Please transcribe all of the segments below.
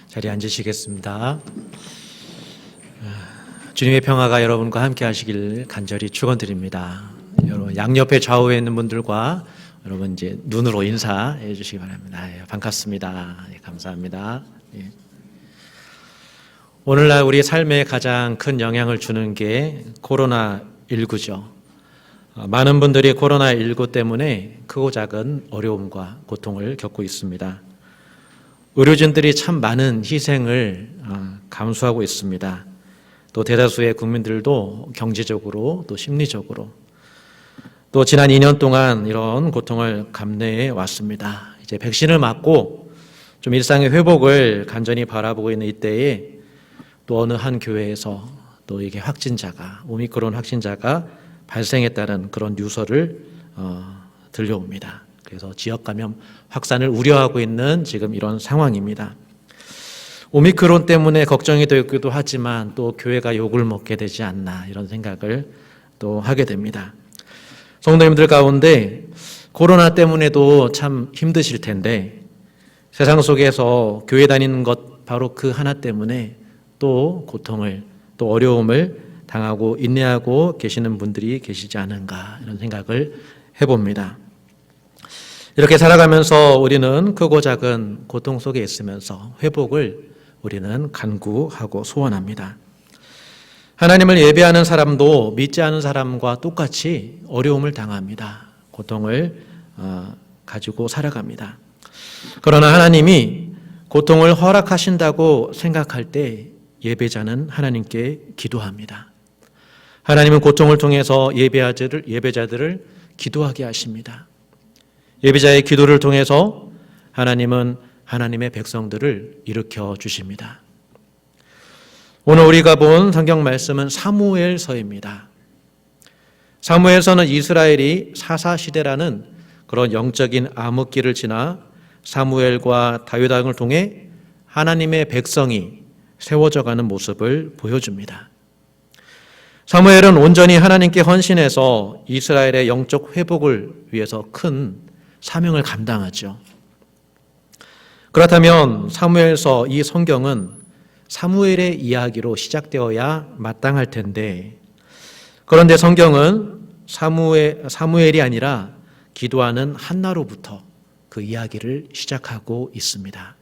자리에 앉으시겠습니다. 주님의 평화가 여러분과 함께 하시길 간절히 축원드립니다. 여러분 양옆에 좌우에 있는 분들과 여러분 이제 눈으로 인사해 주시기 바랍니다. 반갑습니다. 감사합니다. 오늘날 우리 삶에 가장 큰 영향을 주는 게 코로나19죠. 많은 분들이 코로나19 때문에 크고 작은 어려움과 고통을 겪고 있습니다. 의료진들이 참 많은 희생을 감수하고 있습니다. 또 대다수의 국민들도 경제적으로 또 심리적으로 또 지난 2년 동안 이런 고통을 감내해 왔습니다. 이제 백신을 맞고 좀 일상의 회복을 간절히 바라보고 있는 이때에 또 어느 한 교회에서 또 이게 오미크론 확진자가 발생했다는 그런 뉴스를 들려옵니다. 그래서 지역 감염 확산을 우려하고 있는 지금 이런 상황입니다. 오미크론 때문에 걱정이 되기도 하지만 또 교회가 욕을 먹게 되지 않나 이런 생각을 또 하게 됩니다. 성도님들 가운데 코로나 때문에도 참 힘드실 텐데 세상 속에서 교회 다니는 것 바로 그 하나 때문에 또 고통을 또 어려움을 당하고 인내하고 계시는 분들이 계시지 않은가 이런 생각을 해봅니다. 이렇게 살아가면서 우리는 크고 작은 고통 속에 있으면서 회복을 우리는 간구하고 소원합니다. 하나님을 예배하는 사람도 믿지 않은 사람과 똑같이 어려움을 당합니다. 고통을 가지고 살아갑니다. 그러나 하나님이 고통을 허락하신다고 생각할 때 예배자는 하나님께 기도합니다. 하나님은 고통을 통해서 예배자들을 기도하게 하십니다. 예배자의 기도를 통해서 하나님은 하나님의 백성들을 일으켜 주십니다. 오늘 우리가 본 성경 말씀은 사무엘서입니다. 사무엘서는 이스라엘이 사사시대라는 그런 영적인 암흑기를 지나 사무엘과 다윗 왕을 통해 하나님의 백성이 세워져가는 모습을 보여줍니다. 사무엘은 온전히 하나님께 헌신해서 이스라엘의 영적 회복을 위해서 큰 사명을 감당하죠. 그렇다면 사무엘서 이 성경은 사무엘의 이야기로 시작되어야 마땅할 텐데 그런데 성경은 사무엘이 아니라 기도하는 한나로부터 그 이야기를 시작하고 있습니다.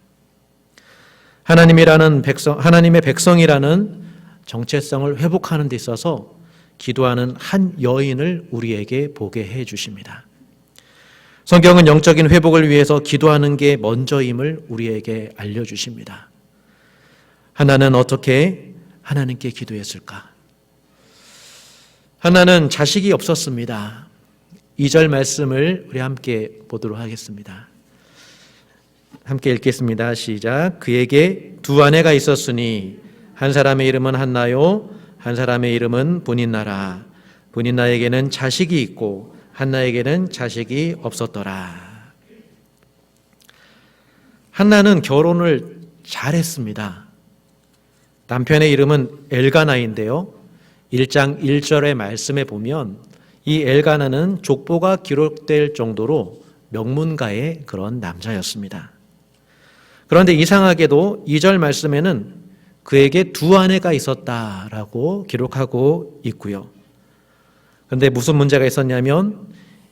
하나님의 백성이라는 정체성을 회복하는 데 있어서 기도하는 한 여인을 우리에게 보게 해 주십니다. 성경은 영적인 회복을 위해서 기도하는 게 먼저임을 우리에게 알려주십니다. 하나는 어떻게 하나님께 기도했을까? 하나는 자식이 없었습니다. 2절 말씀을 우리 함께 보도록 하겠습니다. 함께 읽겠습니다. 시작. 그에게 두 아내가 있었으니 한 사람의 이름은 한나요 한 사람의 이름은 브닛나라. 브닛나에게는 자식이 있고 한나에게는 자식이 없었더라. 한나는 결혼을 잘했습니다. 남편의 이름은 엘가나인데요. 1장 1절의 말씀에 보면 이 엘가나는 족보가 기록될 정도로 명문가의 그런 남자였습니다. 그런데 이상하게도 2절 말씀에는 그에게 두 아내가 있었다라고 기록하고 있고요. 그런데 무슨 문제가 있었냐면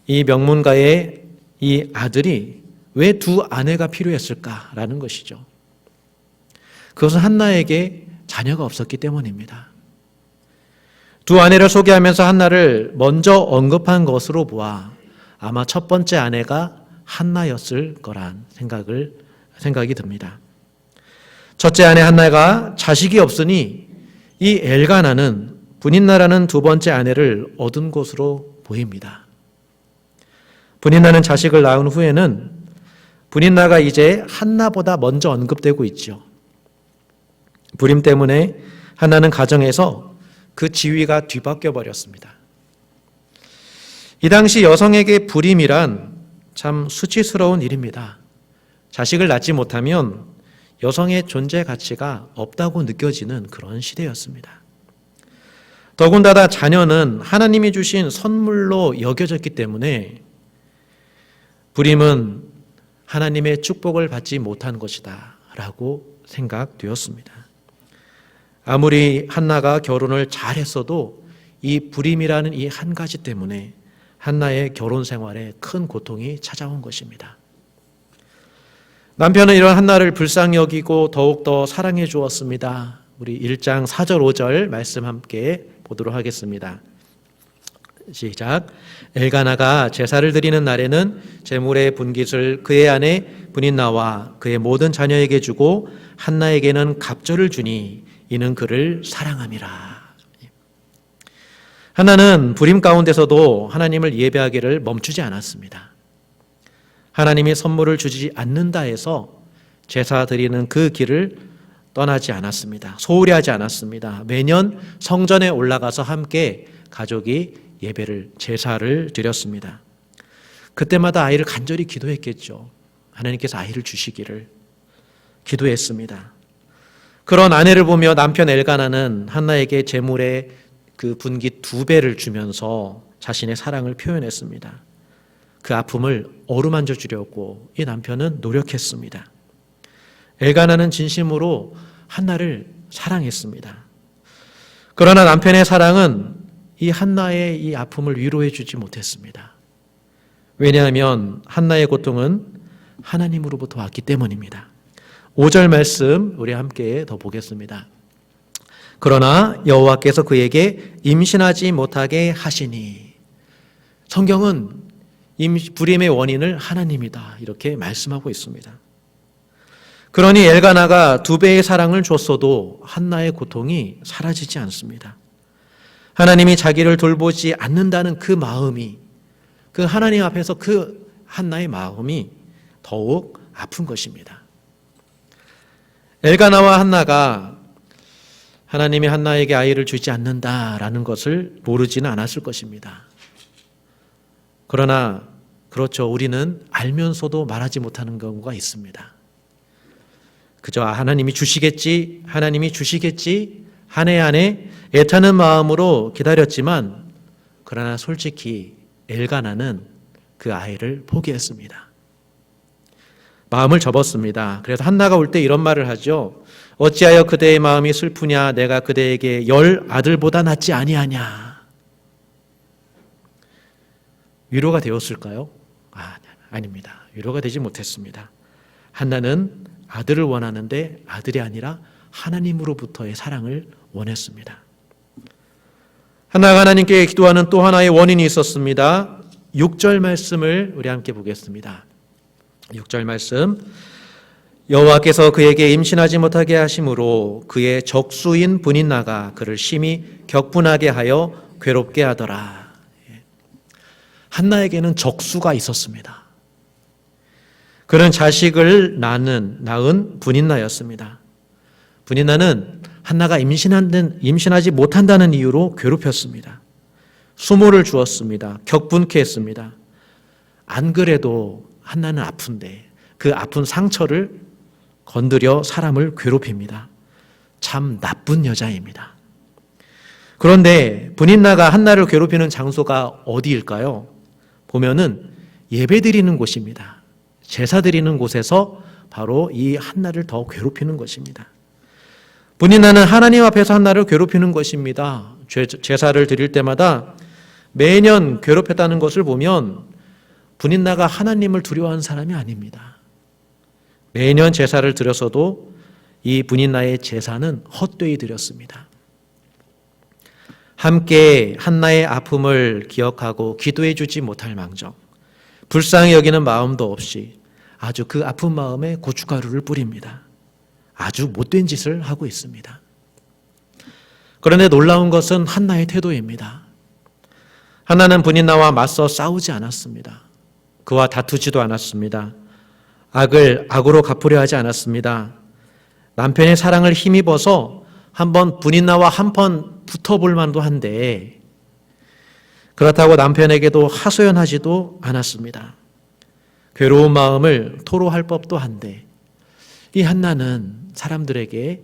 이 명문가의 이 아들이 왜 두 아내가 필요했을까라는 것이죠. 그것은 한나에게 자녀가 없었기 때문입니다. 두 아내를 소개하면서 한나를 먼저 언급한 것으로 보아 아마 첫 번째 아내가 한나였을 거란 생각이 듭니다. 첫째 아내 한나가 자식이 없으니 이 엘가나는 브닛나라는 두 번째 아내를 얻은 것으로 보입니다. 브닛나는 자식을 낳은 후에는 브닛나가 이제 한나보다 먼저 언급되고 있죠. 불임 때문에 한나는 가정에서 그 지위가 뒤바뀌어 버렸습니다. 이 당시 여성에게 불임이란 참 수치스러운 일입니다. 자식을 낳지 못하면 여성의 존재 가치가 없다고 느껴지는 그런 시대였습니다. 더군다나 자녀는 하나님이 주신 선물로 여겨졌기 때문에 불임은 하나님의 축복을 받지 못한 것이다 라고 생각되었습니다. 아무리 한나가 결혼을 잘했어도 이 불임이라는 이 한 가지 때문에 한나의 결혼 생활에 큰 고통이 찾아온 것입니다. 남편은 이런 한나를 불쌍히 여기고 더욱더 사랑해 주었습니다. 우리 1장 4절 5절 말씀 함께 보도록 하겠습니다. 시작. 엘가나가 제사를 드리는 날에는 제물의 분깃을 그의 아내 브닌나와 그의 모든 자녀에게 주고 한나에게는 갑절을 주니 이는 그를 사랑함이라. 한나는 불임 가운데서도 하나님을 예배하기를 멈추지 않았습니다. 하나님이 선물을 주지 않는다 해서 제사 드리는 그 길을 떠나지 않았습니다. 소홀히 하지 않았습니다. 매년 성전에 올라가서 함께 가족이 예배를, 제사를 드렸습니다. 그때마다 아이를 간절히 기도했겠죠. 하나님께서 아이를 주시기를 기도했습니다. 그런 아내를 보며 남편 엘가나는 한나에게 제물의 그 분깃 2배를 주면서 자신의 사랑을 표현했습니다. 그 아픔을 어루만져 주려고 이 남편은 노력했습니다. 엘가나는 진심으로 한나를 사랑했습니다. 그러나 남편의 사랑은 이 한나의 이 아픔을 위로해 주지 못했습니다. 왜냐하면 한나의 고통은 하나님으로부터 왔기 때문입니다. 5절 말씀 우리 함께 더 보겠습니다. 그러나 여호와께서 그에게 임신하지 못하게 하시니, 성경은 불임의 원인을 하나님이다 이렇게 말씀하고 있습니다. 그러니 엘가나가 2배의 사랑을 줬어도 한나의 고통이 사라지지 않습니다. 하나님이 자기를 돌보지 않는다는 그 마음이, 그 하나님 앞에서 그 한나의 마음이 더욱 아픈 것입니다. 엘가나와 한나가 하나님이 한나에게 아이를 주지 않는다라는 것을 모르지는 않았을 것입니다. 그러나 그렇죠, 우리는 알면서도 말하지 못하는 경우가 있습니다. 그저 하나님이 주시겠지, 하나님이 주시겠지 한 해 한 해 애타는 마음으로 기다렸지만, 그러나 솔직히 엘가나는 그 아이를 포기했습니다. 마음을 접었습니다. 그래서 한나가 올 때 이런 말을 하죠. 어찌하여 그대의 마음이 슬프냐, 내가 그대에게 10 아들보다 낫지 아니하냐. 위로가 되었을까요? 아닙니다. 위로가 되지 못했습니다. 한나는 아들을 원하는데 아들이 아니라 하나님으로부터의 사랑을 원했습니다. 한나가 하나님께 기도하는 또 하나의 원인이 있었습니다. 6절 말씀을 우리 함께 보겠습니다. 6절 말씀. 여호와께서 그에게 임신하지 못하게 하심으로 그의 적수인 브닌나가 그를 심히 격분하게 하여 괴롭게 하더라. 한나에게는 적수가 있었습니다. 그는 자식을 낳은 브닌나였습니다. 브닌나는 한나가 임신하지 못한다는 이유로 괴롭혔습니다. 수모를 주었습니다. 격분케 했습니다. 안 그래도 한나는 아픈데 그 아픈 상처를 건드려 사람을 괴롭힙니다. 참 나쁜 여자입니다. 그런데 브닌나가 한나를 괴롭히는 장소가 어디일까요? 보면은 예배 드리는 곳입니다. 제사 드리는 곳에서 바로 이 한나를 더 괴롭히는 것입니다. 브닌나는 하나님 앞에서 한나를 괴롭히는 것입니다. 제사를 드릴 때마다 매년 괴롭혔다는 것을 보면 브닌나가 하나님을 두려워하는 사람이 아닙니다. 매년 제사를 드렸어도 이 브닌나의 제사는 헛되이 드렸습니다. 함께 한나의 아픔을 기억하고 기도해 주지 못할 망정, 불쌍히 여기는 마음도 없이 아주 그 아픈 마음에 고춧가루를 뿌립니다. 아주 못된 짓을 하고 있습니다. 그런데 놀라운 것은 한나의 태도입니다. 한나는 브닌나와 맞서 싸우지 않았습니다. 그와 다투지도 않았습니다. 악을 악으로 갚으려 하지 않았습니다. 남편의 사랑을 힘입어서 한번 브닌나와 한번 붙어볼 만도 한데, 그렇다고 남편에게도 하소연하지도 않았습니다. 괴로운 마음을 토로할 법도 한데 이 한나는 사람들에게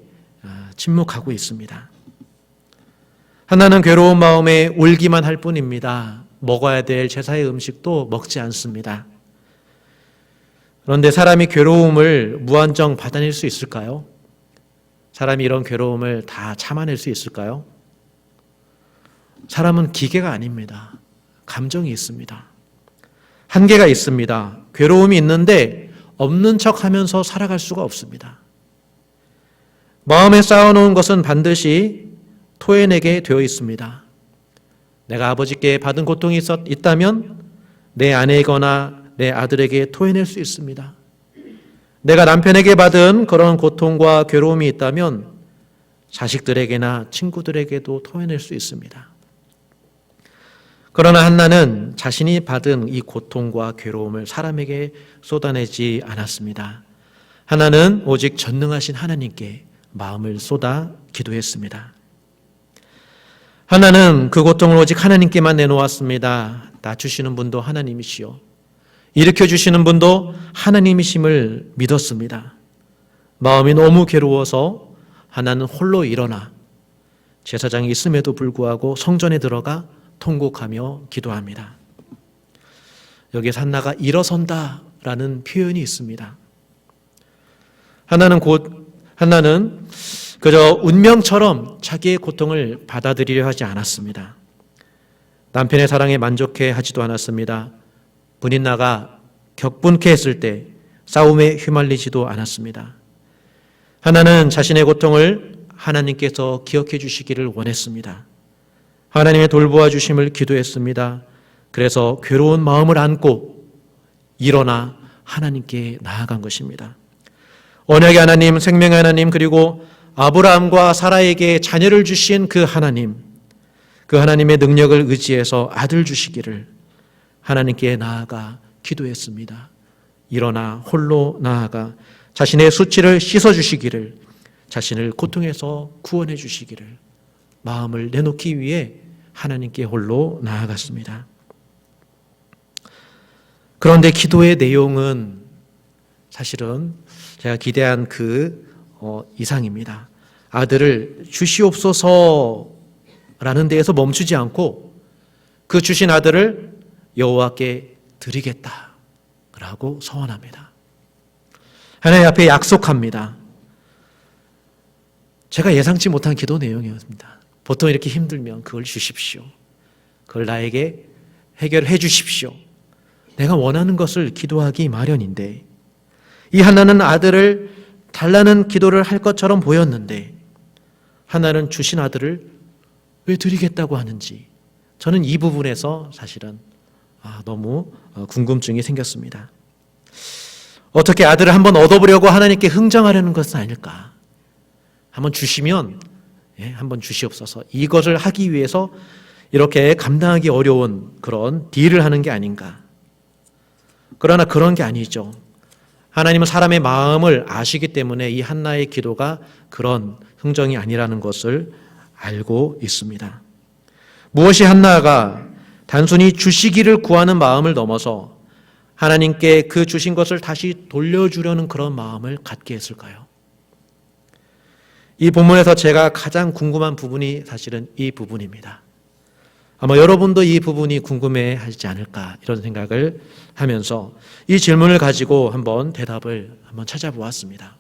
침묵하고 있습니다. 한나는 괴로운 마음에 울기만 할 뿐입니다. 먹어야 될 제사의 음식도 먹지 않습니다. 그런데 사람이 괴로움을 무한정 받아낼 수 있을까요? 사람이 이런 괴로움을 다 참아낼 수 있을까요? 사람은 기계가 아닙니다. 감정이 있습니다. 한계가 있습니다. 괴로움이 있는데 없는 척 하면서 살아갈 수가 없습니다. 마음에 쌓아놓은 것은 반드시 토해내게 되어 있습니다. 내가 아버지께 받은 고통이 있다면 내 아내이거나 내 아들에게 토해낼 수 있습니다. 내가 남편에게 받은 그런 고통과 괴로움이 있다면 자식들에게나 친구들에게도 토해낼 수 있습니다. 그러나 한나는 자신이 받은 이 고통과 괴로움을 사람에게 쏟아내지 않았습니다. 한나는 오직 전능하신 하나님께 마음을 쏟아 기도했습니다. 한나는 그 고통을 오직 하나님께만 내놓았습니다. 낮추시는 분도 하나님이시요, 일으켜주시는 분도 하나님이심을 믿었습니다. 마음이 너무 괴로워서 한나는 홀로 일어나 제사장이 있음에도 불구하고 성전에 들어가 통곡하며 기도합니다. 여기에 한나가 일어선다라는 표현이 있습니다. 한나는 그저 운명처럼 자기의 고통을 받아들이려 하지 않았습니다. 남편의 사랑에 만족해 하지도 않았습니다. 분인나가 격분케 했을 때 싸움에 휘말리지도 않았습니다. 한나는 자신의 고통을 하나님께서 기억해 주시기를 원했습니다. 하나님의 돌보아 주심을 기도했습니다. 그래서 괴로운 마음을 안고 일어나 하나님께 나아간 것입니다. 언약의 하나님, 생명의 하나님, 그리고 아브라함과 사라에게 자녀를 주신 그 하나님, 그 하나님의 능력을 의지해서 아들 주시기를 하나님께 나아가 기도했습니다. 일어나 홀로 나아가 자신의 수치를 씻어주시기를, 자신을 고통에서 구원해 주시기를 마음을 내놓기 위해 하나님께 홀로 나아갔습니다. 그런데 기도의 내용은 사실은 제가 기대한 그 이상입니다. 아들을 주시옵소서라는 데에서 멈추지 않고 그 주신 아들을 여호와께 드리겠다라고 서원합니다. 하나님 앞에 약속합니다. 제가 예상치 못한 기도 내용이었습니다. 보통 이렇게 힘들면 그걸 주십시오. 그걸 나에게 해결해 주십시오. 내가 원하는 것을 기도하기 마련인데, 이 한나는 아들을 달라는 기도를 할 것처럼 보였는데 한나는 주신 아들을 왜 드리겠다고 하는지 저는 이 부분에서 사실은 너무 궁금증이 생겼습니다. 어떻게 아들을 한번 얻어보려고 하나님께 흥정하려는 것은 아닐까? 한번 주시면 한번 주시옵소서. 이것을 하기 위해서 이렇게 감당하기 어려운 그런 딜을 하는 게 아닌가? 그러나 그런 게 아니죠. 하나님은 사람의 마음을 아시기 때문에 이 한나의 기도가 그런 흥정이 아니라는 것을 알고 있습니다. 무엇이 한나가 단순히 주시기를 구하는 마음을 넘어서 하나님께 그 주신 것을 다시 돌려주려는 그런 마음을 갖게 했을까요? 이 본문에서 제가 가장 궁금한 부분이 사실은 이 부분입니다. 아마 여러분도 이 부분이 궁금해 하지 않을까 이런 생각을 하면서 이 질문을 가지고 한번 대답을 한번 찾아보았습니다.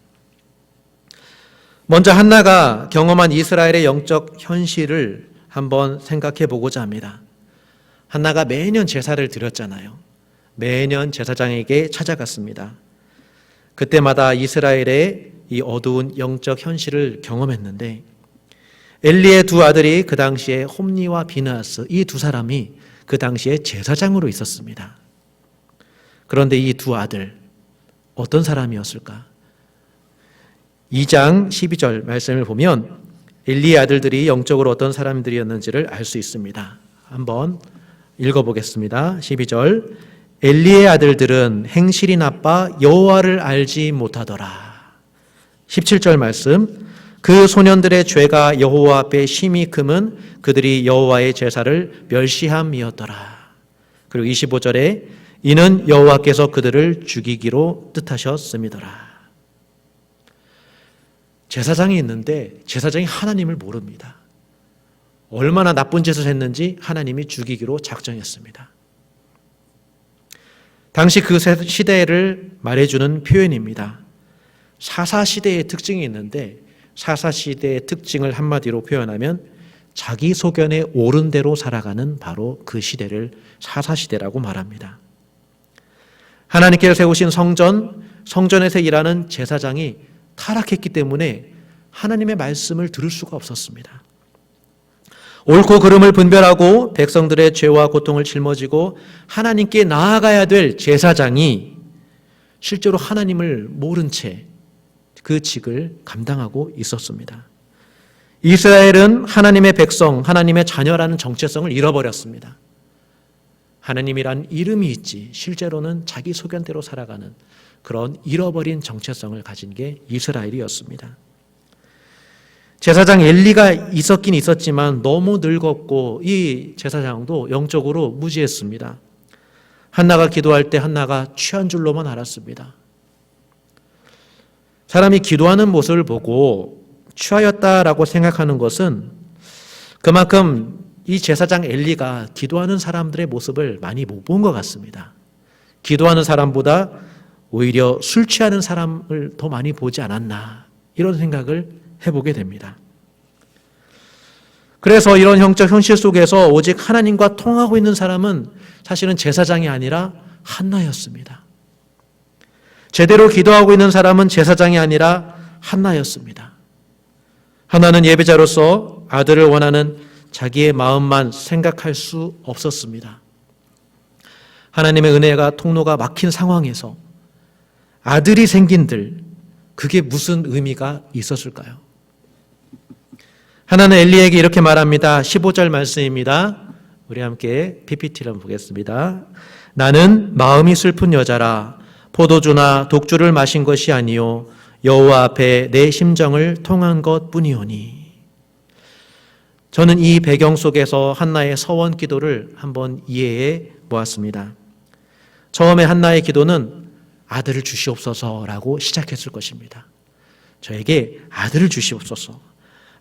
먼저 한나가 경험한 이스라엘의 영적 현실을 한번 생각해 보고자 합니다. 한나가 매년 제사를 드렸잖아요. 매년 제사장에게 찾아갔습니다. 그때마다 이스라엘의 이 어두운 영적 현실을 경험했는데 엘리의 두 아들이 그 당시에 홈니와 비느하스, 이 두 사람이 그 당시에 제사장으로 있었습니다. 그런데 이 두 아들 어떤 사람이었을까? 2장 12절 말씀을 보면 엘리의 아들들이 영적으로 어떤 사람들이었는지를 알 수 있습니다. 한번 읽어보겠습니다. 12절, 엘리의 아들들은 행실이 나빠 여호와를 알지 못하더라. 17절 말씀, 그 소년들의 죄가 여호와 앞에 심히 크면 그들이 여호와의 제사를 멸시함이었더라. 그리고 25절에 이는 여호와께서 그들을 죽이기로 뜻하셨음이더라. 제사장이 있는데 제사장이 하나님을 모릅니다. 얼마나 나쁜 짓을 했는지 하나님이 죽이기로 작정했습니다. 당시 그 시대를 말해주는 표현입니다. 사사시대의 특징이 있는데 사사시대의 특징을 한마디로 표현하면 자기 소견에 옳은 대로 살아가는 바로 그 시대를 사사시대라고 말합니다. 하나님께서 세우신 성전에서 일하는 제사장이 타락했기 때문에 하나님의 말씀을 들을 수가 없었습니다. 옳고 그름을 분별하고 백성들의 죄와 고통을 짊어지고 하나님께 나아가야 될 제사장이 실제로 하나님을 모른 채 그 직을 감당하고 있었습니다. 이스라엘은 하나님의 백성, 하나님의 자녀라는 정체성을 잃어버렸습니다. 하나님이란 이름이 있지 실제로는 자기 소견대로 살아가는 그런 잃어버린 정체성을 가진 게 이스라엘이었습니다. 제사장 엘리가 있었긴 있었지만 너무 늙었고 이 제사장도 영적으로 무지했습니다. 한나가 기도할 때 한나가 취한 줄로만 알았습니다. 사람이 기도하는 모습을 보고 취하였다라고 생각하는 것은 그만큼 이 제사장 엘리가 기도하는 사람들의 모습을 많이 못 본 것 같습니다. 기도하는 사람보다 오히려 술 취하는 사람을 더 많이 보지 않았나 이런 생각을 해보게 됩니다. 그래서 이런 영적 현실 속에서 오직 하나님과 통하고 있는 사람은 사실은 제사장이 아니라 한나였습니다. 제대로 기도하고 있는 사람은 제사장이 아니라 한나였습니다. 한나는 예배자로서 아들을 원하는 자기의 마음만 생각할 수 없었습니다. 하나님의 은혜가 통로가 막힌 상황에서 아들이 생긴들 그게 무슨 의미가 있었을까요? 하나는 엘리에게 이렇게 말합니다. 15절 말씀입니다. 우리 함께 PPT를 한번 보겠습니다. 나는 마음이 슬픈 여자라 포도주나 독주를 마신 것이 아니요 여호와 앞에 내 심정을 통한 것뿐이오니. 저는 이 배경 속에서 한나의 서원 기도를 한번 이해해 보았습니다. 처음에 한나의 기도는 아들을 주시옵소서라고 시작했을 것입니다. 저에게 아들을 주시옵소서.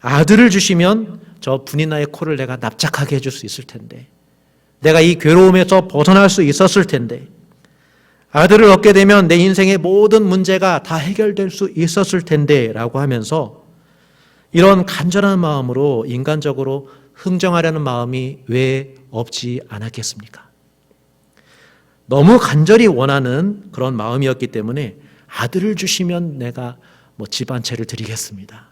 아들을 주시면 저 분이나의 코를 내가 납작하게 해줄 수 있을 텐데, 내가 이 괴로움에서 벗어날 수 있었을 텐데, 아들을 얻게 되면 내 인생의 모든 문제가 다 해결될 수 있었을 텐데 라고 하면서 이런 간절한 마음으로 인간적으로 흥정하려는 마음이 왜 없지 않았겠습니까? 너무 간절히 원하는 그런 마음이었기 때문에 아들을 주시면 내가 집 한 채를 드리겠습니다.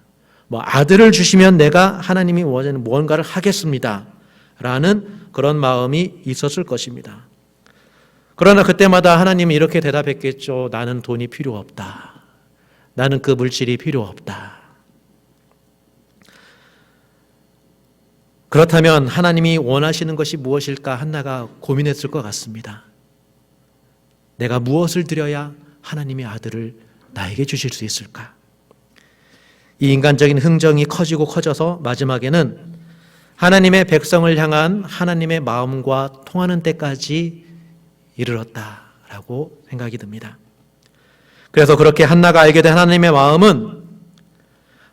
아들을 주시면 내가 하나님이 원하는 무언가를 하겠습니다. 라는 그런 마음이 있었을 것입니다. 그러나 그때마다 하나님이 이렇게 대답했겠죠. 나는 돈이 필요 없다. 나는 그 물질이 필요 없다. 그렇다면 하나님이 원하시는 것이 무엇일까 한나가 고민했을 것 같습니다. 내가 무엇을 드려야 하나님의 아들을 나에게 주실 수 있을까? 이 인간적인 흥정이 커지고 커져서 마지막에는 하나님의 백성을 향한 하나님의 마음과 통하는 때까지 이르렀다라고 생각이 듭니다. 그래서 그렇게 한나가 알게 된 하나님의 마음은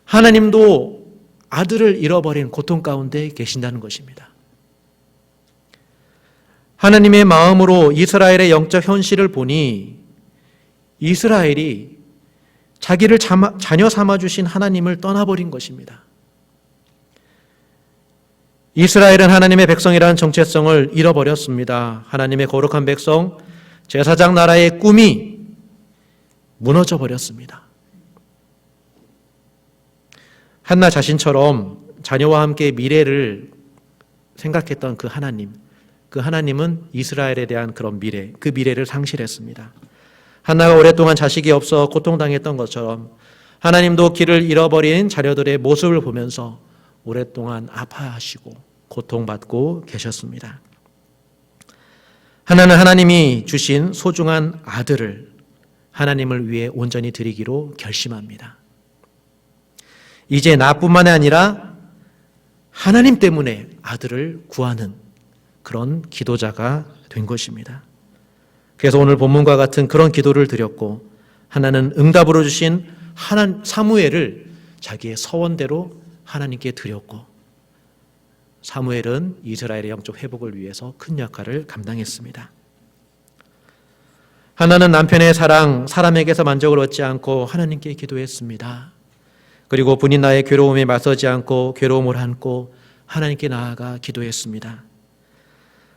하나님도 아들을 잃어버린 고통 가운데 계신다는 것입니다. 하나님의 마음으로 이스라엘의 영적 현실을 보니 이스라엘이 자기를 자녀 삼아주신 하나님을 떠나버린 것입니다. 이스라엘은 하나님의 백성이라는 정체성을 잃어버렸습니다. 하나님의 거룩한 백성, 제사장 나라의 꿈이 무너져 버렸습니다. 한나 자신처럼 자녀와 함께 미래를 생각했던 그 하나님은 이스라엘에 대한 그런 미래, 그 미래를 상실했습니다. 한나가 오랫동안 자식이 없어 고통당했던 것처럼 하나님도 길을 잃어버린 자녀들의 모습을 보면서 오랫동안 아파하시고 고통받고 계셨습니다. 하나는 하나님이 주신 소중한 아들을 하나님을 위해 온전히 드리기로 결심합니다. 이제 나뿐만 아니라 하나님 때문에 아들을 구하는 그런 기도자가 된 것입니다. 그래서 오늘 본문과 같은 그런 기도를 드렸고, 하나는 응답으로 주신 사무엘을 자기의 서원대로 하나님께 드렸고, 사무엘은 이스라엘의 영적 회복을 위해서 큰 역할을 감당했습니다. 하나는 남편의 사랑에게서 만족을 얻지 않고 하나님께 기도했습니다. 그리고 본인 나의 괴로움에 맞서지 않고 괴로움을 안고 하나님께 나아가 기도했습니다.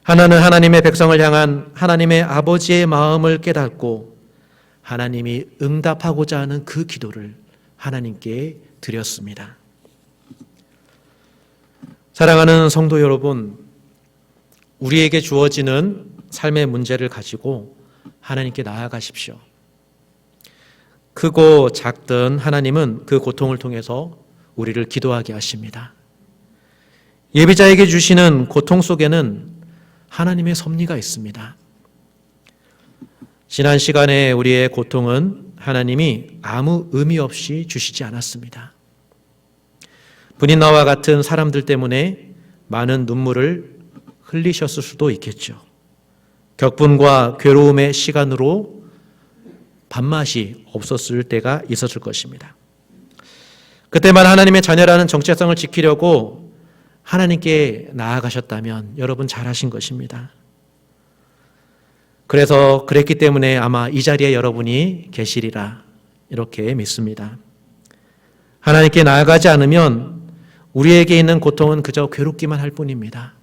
하나는 하나님의 백성을 향한 하나님의 아버지의 마음을 깨닫고 하나님이 응답하고자 하는 그 기도를 하나님께 드렸습니다. 사랑하는 성도 여러분, 우리에게 주어지는 삶의 문제를 가지고 하나님께 나아가십시오. 크고 작든 하나님은 그 고통을 통해서 우리를 기도하게 하십니다. 예비자에게 주시는 고통 속에는 하나님의 섭리가 있습니다. 지난 시간에 우리의 고통은 하나님이 아무 의미 없이 주시지 않았습니다. 분인나와 같은 사람들 때문에 많은 눈물을 흘리셨을 수도 있겠죠. 격분과 괴로움의 시간으로 밥맛이 없었을 때가 있었을 것입니다. 그때만 하나님의 자녀라는 정체성을 지키려고 하나님께 나아가셨다면 여러분 잘하신 것입니다. 그래서 그랬기 때문에 아마 이 자리에 여러분이 계시리라 이렇게 믿습니다. 하나님께 나아가지 않으면 우리에게 있는 고통은 그저 괴롭기만 할 뿐입니다.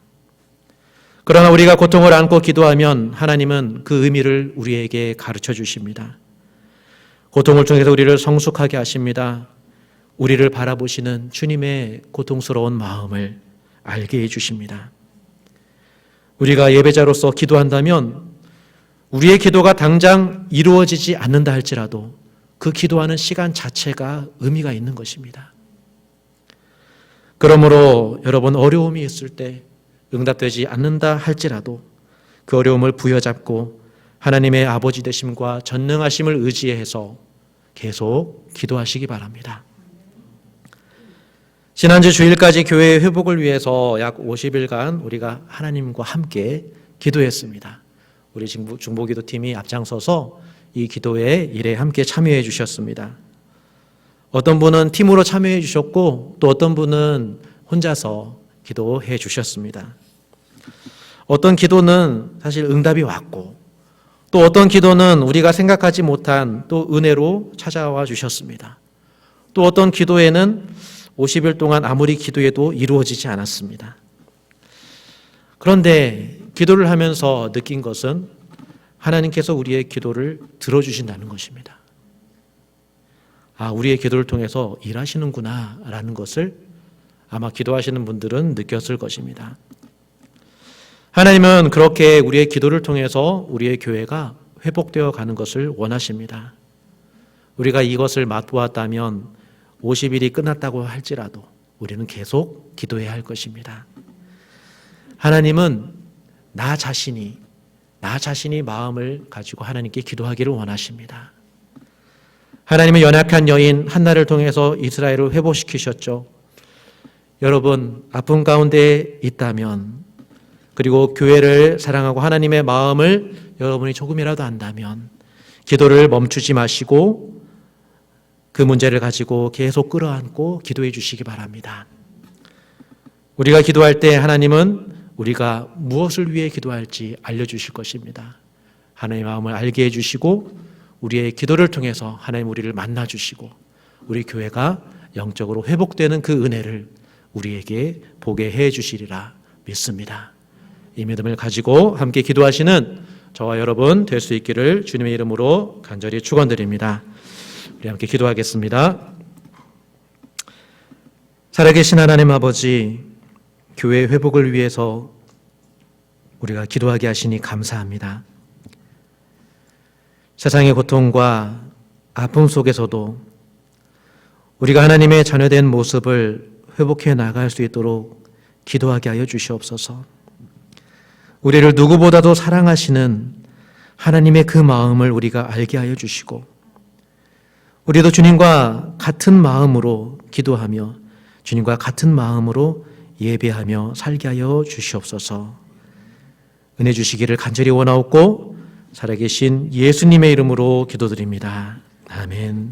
그러나 우리가 고통을 안고 기도하면 하나님은 그 의미를 우리에게 가르쳐 주십니다. 고통을 통해서 우리를 성숙하게 하십니다. 우리를 바라보시는 주님의 고통스러운 마음을 알게 해주십니다. 우리가 예배자로서 기도한다면 우리의 기도가 당장 이루어지지 않는다 할지라도 그 기도하는 시간 자체가 의미가 있는 것입니다. 그러므로 여러분 어려움이 있을 때 응답되지 않는다 할지라도 그 어려움을 부여잡고 하나님의 아버지 되심과 전능하심을 의지해서 계속 기도하시기 바랍니다. 지난주 주일까지 교회의 회복을 위해서 약 50일간 우리가 하나님과 함께 기도했습니다. 우리 중보기도팀이 앞장서서 이 기도의 일에 함께 참여해 주셨습니다. 어떤 분은 팀으로 참여해 주셨고 또 어떤 분은 혼자서 기도해 주셨습니다. 어떤 기도는 사실 응답이 왔고 또 어떤 기도는 우리가 생각하지 못한 또 은혜로 찾아와 주셨습니다. 또 어떤 기도에는 50일 동안 아무리 기도해도 이루어지지 않았습니다. 그런데 기도를 하면서 느낀 것은 하나님께서 우리의 기도를 들어주신다는 것입니다. 아, 우리의 기도를 통해서 일하시는구나 라는 것을 아마 기도하시는 분들은 느꼈을 것입니다. 하나님은 그렇게 우리의 기도를 통해서 우리의 교회가 회복되어 가는 것을 원하십니다. 우리가 이것을 맛보았다면 50일이 끝났다고 할지라도 우리는 계속 기도해야 할 것입니다. 하나님은 나 자신이 마음을 가지고 하나님께 기도하기를 원하십니다. 하나님은 연약한 여인 한나를 통해서 이스라엘을 회복시키셨죠. 여러분 아픔 가운데 있다면 그리고 교회를 사랑하고 하나님의 마음을 여러분이 조금이라도 안다면 기도를 멈추지 마시고 그 문제를 가지고 계속 끌어안고 기도해 주시기 바랍니다. 우리가 기도할 때 하나님은 우리가 무엇을 위해 기도할지 알려주실 것입니다. 하나님의 마음을 알게 해주시고 우리의 기도를 통해서 하나님 우리를 만나주시고 우리 교회가 영적으로 회복되는 그 은혜를 우리에게 보게 해주시리라 믿습니다. 이 믿음을 가지고 함께 기도하시는 저와 여러분 될 수 있기를 주님의 이름으로 간절히 축원드립니다. 우리 함께 기도하겠습니다. 살아계신 하나님 아버지, 교회 회복을 위해서 우리가 기도하게 하시니 감사합니다. 세상의 고통과 아픔 속에서도 우리가 하나님의 자녀된 모습을 회복해 나갈 수 있도록 기도하게 하여 주시옵소서. 우리를 누구보다도 사랑하시는 하나님의 그 마음을 우리가 알게 하여 주시고 우리도 주님과 같은 마음으로 기도하며 주님과 같은 마음으로 예배하며 살게 하여 주시옵소서. 은혜 주시기를 간절히 원하옵고 살아계신 예수님의 이름으로 기도드립니다. 아멘.